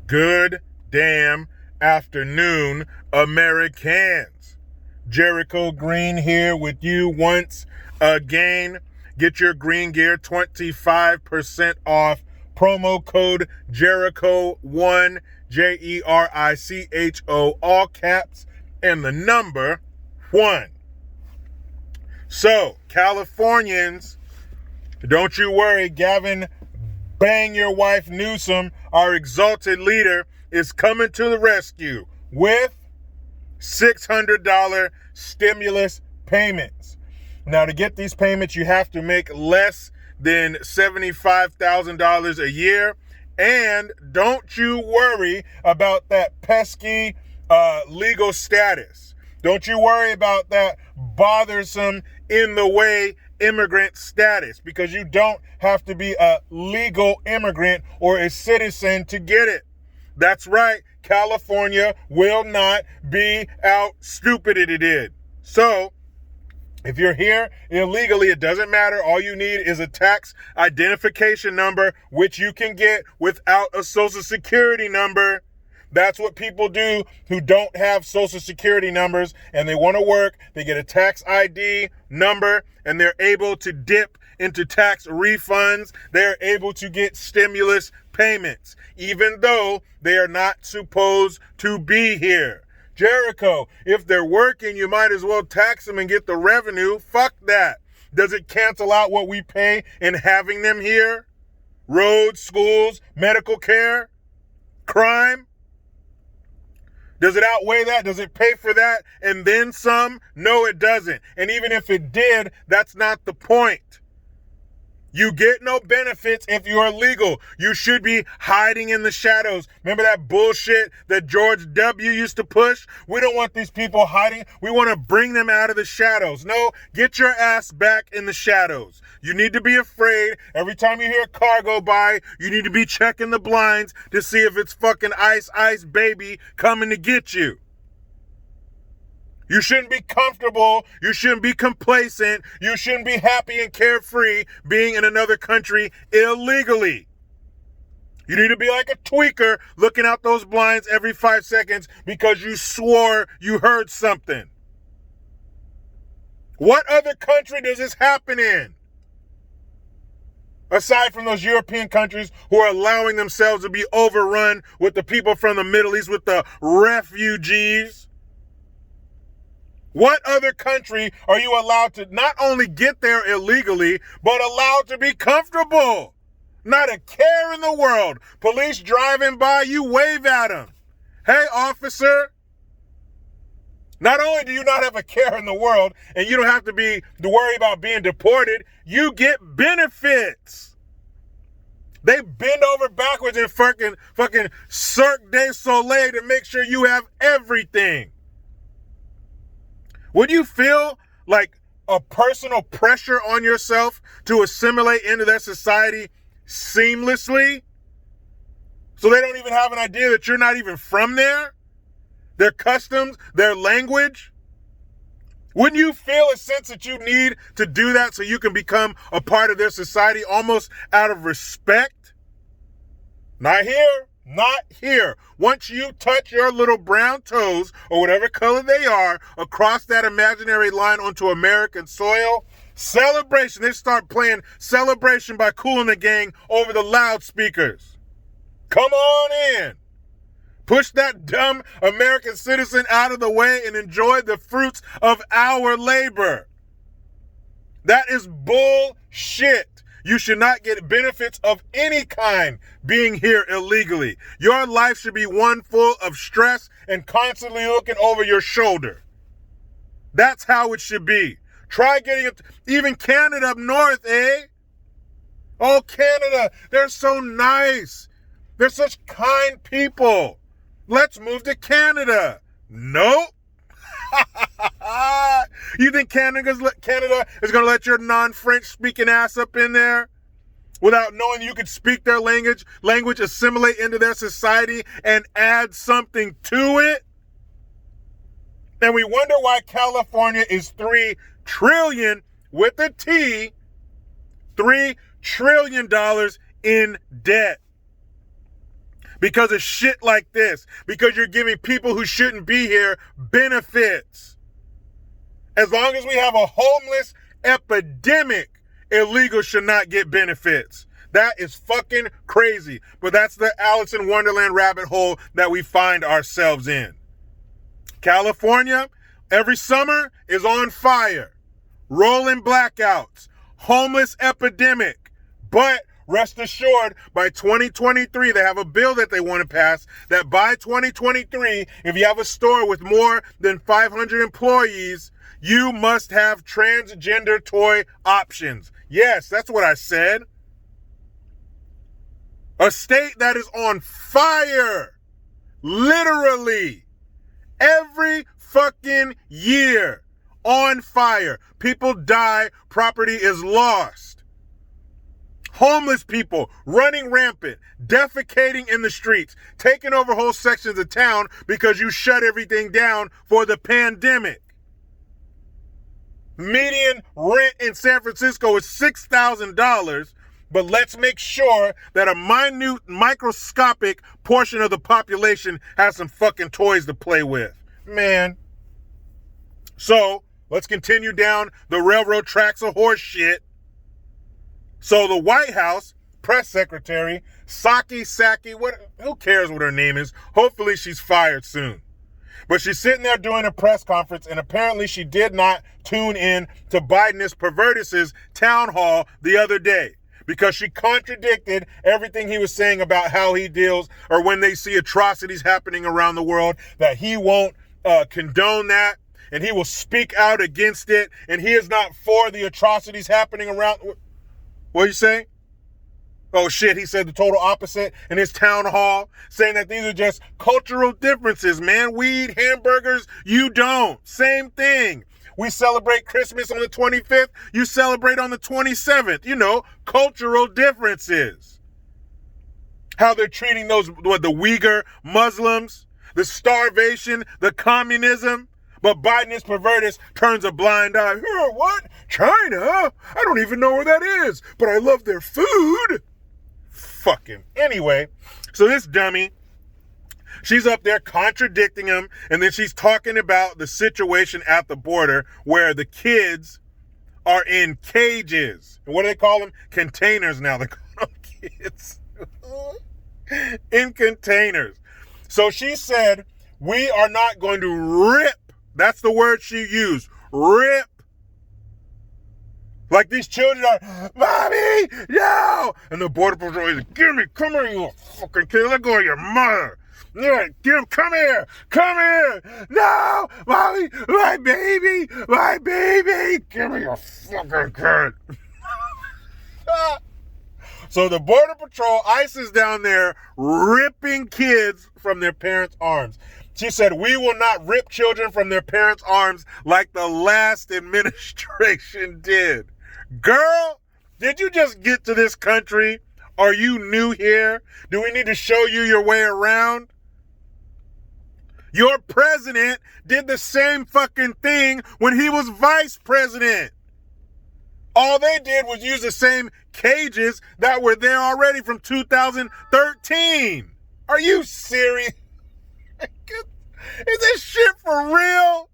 Good damn afternoon, Americans. Jericho Green here with you once again. Get your green gear 25% off. Promo code Jericho1, Jericho, all caps, and the number 1. So, Californians, don't you worry, Gavin Bang Your Wife Newsom, our exalted leader, is coming to the rescue with $600 stimulus payments. Now, to get these payments, you have to make less than $75,000 a year. And don't you worry about that pesky legal status. Don't you worry about that bothersome, in the way immigrant status, because you don't have to be a legal immigrant or a citizen to get it. That's right. California will not be out stupided it did. So, if you're here illegally, it doesn't matter. All you need is a tax identification number, which you can get without a social security number. That's what people do who don't have social security numbers and they want to work. They get a tax ID number and they're able to dip into tax refunds. They're able to get stimulus payments, even though they are not supposed to be here. Jericho, if they're working, you might as well tax them and get the revenue. Fuck that. Does it cancel out what we pay in having them here? Roads, schools, medical care, crime? Does it outweigh that? Does it pay for that and then some? No, it doesn't. And even if it did, that's not the point. You get no benefits if you're illegal. You should be hiding in the shadows. Remember that bullshit that George W. used to push? We don't want these people hiding. We want to bring them out of the shadows. No, get your ass back in the shadows. You need to be afraid. Every time you hear a car go by, you need to be checking the blinds to see if it's fucking Ice Baby coming to get you. You shouldn't be comfortable. You shouldn't be complacent. You shouldn't be happy and carefree being in another country illegally. You need to be like a tweaker looking out those blinds every 5 seconds because you swore you heard something. What other country does this happen in? Aside from those European countries who are allowing themselves to be overrun with the people from the Middle East, with the refugees. What other country are you allowed to not only get there illegally, but allowed to be comfortable? Not a care in the world. Police driving by, you wave at them. Hey, officer. Not only do you not have a care in the world, and you don't have to worry about being deported, you get benefits. They bend over backwards in fucking Cirque du Soleil to make sure you have everything. Would you feel like a personal pressure on yourself to assimilate into their society seamlessly? So they don't even have an idea that you're not even from there? Their customs, their language? Wouldn't you feel a sense that you need to do that so you can become a part of their society almost out of respect? Not here. Not here. Once you touch your little brown toes, or whatever color they are, across that imaginary line onto American soil, celebration. They start playing Celebration by Kool and the Gang over the loudspeakers. Come on in. Push that dumb American citizen out of the way and enjoy the fruits of our labor. That is bullshit. You should not get benefits of any kind being here illegally. Your life should be one full of stress and constantly looking over your shoulder. That's how it should be. Try getting it, even Canada up north, eh? Oh, Canada, they're so nice. They're such kind people. Let's move to Canada. Nope. You think Canada is going to let your non-French speaking ass up in there without knowing you could speak their language, assimilate into their society, and add something to it? And we wonder why California is $3 trillion with a T, $3 trillion in debt. because of shit like this, because you're giving people who shouldn't be here benefits. As long as we have a homeless epidemic, illegals should not get benefits. That is fucking crazy. But that's the Alice in Wonderland rabbit hole that we find ourselves in. California, every summer, is on fire. Rolling blackouts. Homeless epidemic. But rest assured, by 2023, they have a bill that they want to pass that by 2023, if you have a store with more than 500 employees, you must have transgender toy options. Yes, that's what I said. A state that is on fire. Literally. Every fucking year. On fire. People die. Property is lost. Homeless people running rampant, defecating in the streets, taking over whole sections of town because you shut everything down for the pandemic. Median rent in San Francisco is $6,000, but let's make sure that a minute, microscopic portion of the population has some fucking toys to play with. Man. So, let's continue down the railroad tracks of horse shit. So the White House press secretary, Psaki, who cares what her name is? Hopefully she's fired soon. But she's sitting there doing a press conference, and apparently she did not tune in to Biden's pervertus's town hall the other day, because she contradicted everything he was saying about how he deals, or when they see atrocities happening around the world, that he won't condone that, and he will speak out against it, and he is not for the atrocities happening around. What you say? Oh shit, he said the total opposite in his town hall, saying that these are just cultural differences, man. We eat hamburgers, you don't. Same thing. We celebrate Christmas on the 25th, you celebrate on the 27th. You know, cultural differences. How they're treating those, the Uyghur Muslims, the starvation, the communism. But Biden's pervertus turns a blind eye. What? China? I don't even know where that is, but I love their food. Fucking. Anyway, so this dummy, she's up there contradicting him, and then she's talking about the situation at the border where the kids are in cages. And what do they call them? Containers now. They call them kids. In containers. So she said, we are not going to rip. That's the word she used. Rip. Like these children are, Mommy, no! And the border patrol is like, come here, you fucking kid. Let go of your mother. Yeah, come here. No, Mommy, my baby. Give me your fucking kid. So the border patrol, ICE is down there ripping kids from their parents' arms. She said, we will not rip children from their parents' arms like the last administration did. Girl, did you just get to this country? Are you new here? Do we need to show you your way around? Your president did the same fucking thing when he was vice president. All they did was use the same cages that were there already from 2013. Are you serious? Is this shit for real?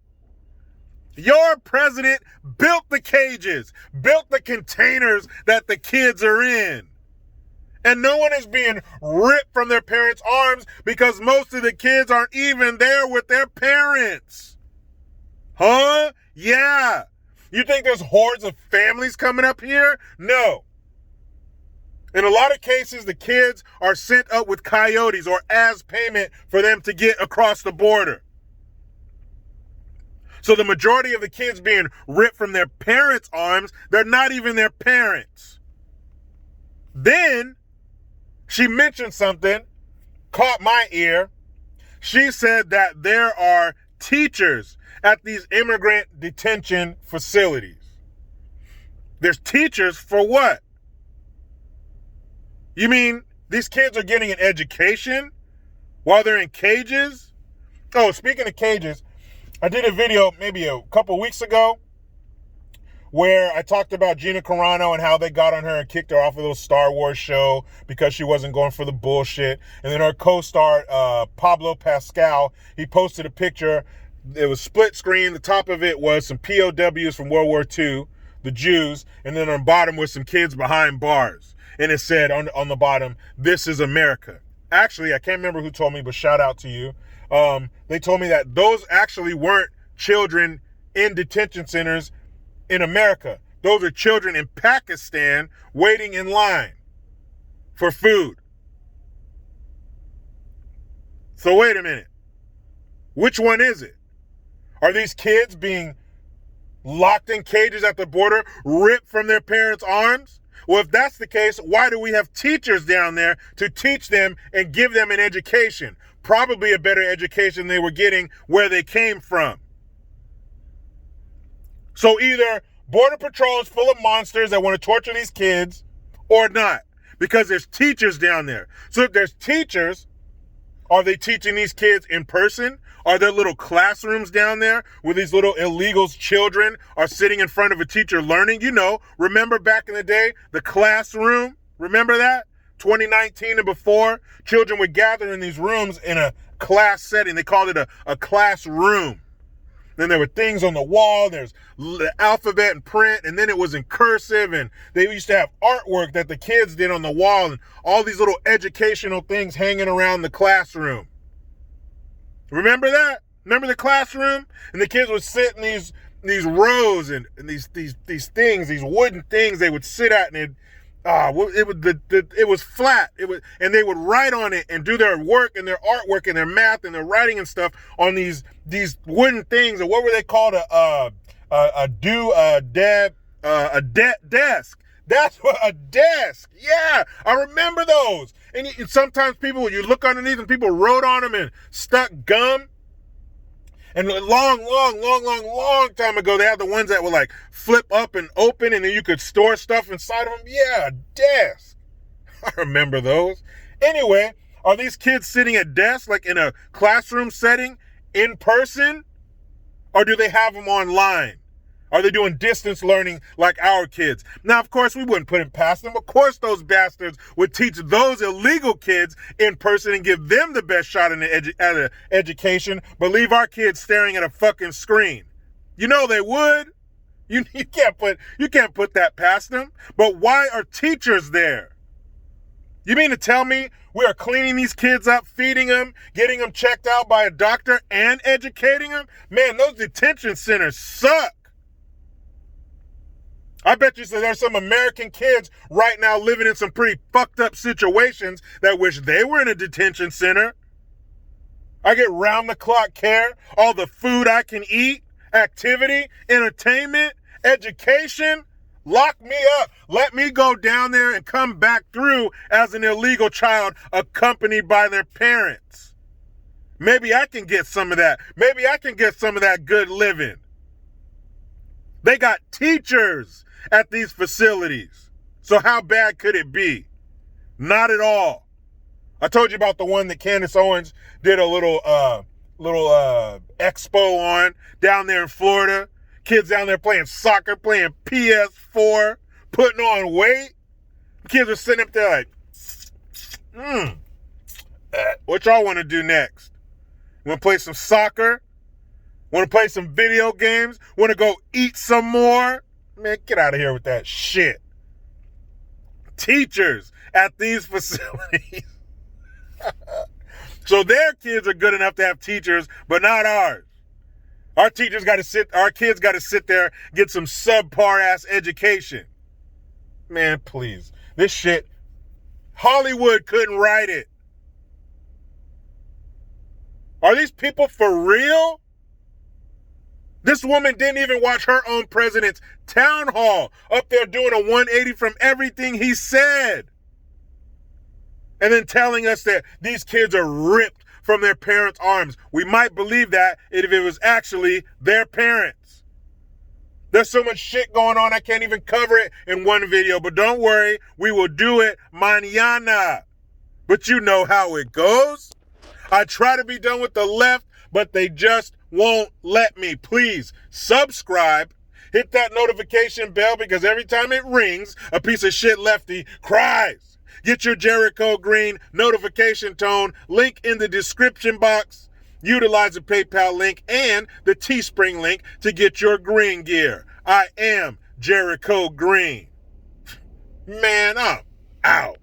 Your president built the cages, built the containers that the kids are in. And no one is being ripped from their parents' arms because most of the kids aren't even there with their parents. Huh? Yeah. You think there's hordes of families coming up here? No. In a lot of cases, the kids are sent up with coyotes or as payment for them to get across the border. So the majority of the kids being ripped from their parents' arms, they're not even their parents. Then she mentioned something, caught my ear. She said that there are teachers at these immigrant detention facilities. There's teachers for what? You mean these kids are getting an education while they're in cages? Oh, speaking of cages, I did a video maybe a couple weeks ago where I talked about Gina Carano and how they got on her and kicked her off of the Star Wars show because she wasn't going for the bullshit. And then her co-star, Pablo Pascal, he posted a picture. It was split screen. The top of it was some POWs from World War II, the Jews, and then on the bottom was some kids behind bars. And it said on the bottom, "This is America." Actually, I can't remember who told me, but shout out to you. They told me that those actually weren't children in detention centers in America. Those are children in Pakistan waiting in line for food. So wait a minute. Which one is it? Are these kids being locked in cages at the border, ripped from their parents' arms? Well, if that's the case, why do we have teachers down there to teach them and give them an education? Probably a better education they were getting where they came from. So either Border Patrol is full of monsters that want to torture these kids or not, because there's teachers down there. So if there's teachers, are they teaching these kids in person? Are there little classrooms down there where these little illegals children are sitting in front of a teacher learning? You know, remember back in the day, the classroom? Remember that? 2019 and before, children would gather in these rooms in a class setting. They called it a classroom. Then there were things on the wall. There's the alphabet and print, and then it was in cursive, and they used to have artwork that the kids did on the wall, and all these little educational things hanging around the classroom. Remember that? Remember the classroom? And the kids would sit in these rows and these things, these wooden things they would sit at, and it was flat. And they would write on it and do their work and their artwork and their math and their writing and stuff on these wooden things. And what were they called? A desk. That's what a desk. Yeah, I remember those. And sometimes when you look underneath and people wrote on them and stuck gum. And a long time ago, they had the ones that would like flip up and open, and then you could store stuff inside of them. Yeah, a desk. I remember those. Anyway, are these kids sitting at desks like in a classroom setting in person? Or do they have them online? Are they doing distance learning like our kids? Now, of course, we wouldn't put it past them. Of course, those bastards would teach those illegal kids in person and give them the best shot at an education, but leave our kids staring at a fucking screen. You know they would. You can't put that past them. But why are teachers there? You mean to tell me we are cleaning these kids up, feeding them, getting them checked out by a doctor, and educating them? Man, those detention centers suck. I bet you there's some American kids right now living in some pretty fucked up situations that wish they were in a detention center. I get round the clock care, all the food I can eat, activity, entertainment, education. Lock me up. Let me go down there and come back through as an illegal child accompanied by their parents. Maybe I can get some of that. Maybe I can get some of that good living. They got teachers at these facilities. So how bad could it be? Not at all. I told you about the one that Candace Owens did a little expo on down there in Florida. Kids down there playing soccer, playing PS4, putting on weight. Kids are sitting up there like, what y'all want to do next? Want to play some soccer? Want to play some video games? Want to go eat some more? Man, get out of here with that shit. Teachers at these facilities. So their kids are good enough to have teachers, but not ours. Our kids got to sit there, get some subpar ass education. Man, please. This shit, Hollywood couldn't write it. Are these people for real? This woman didn't even watch her own president's town hall, up there doing a 180 from everything he said. And then telling us that these kids are ripped from their parents' arms. We might believe that if it was actually their parents. There's so much shit going on, I can't even cover it in one video. But don't worry, we will do it mañana. But you know how it goes. I try to be done with the left, but they just won't let me. Please subscribe, Hit that notification bell because every time it rings, a piece of shit lefty cries. Get your Jericho Green notification tone, link in the description box. Utilize the PayPal link and the Teespring link to get your green gear. I am Jericho Green. Man, I'm out.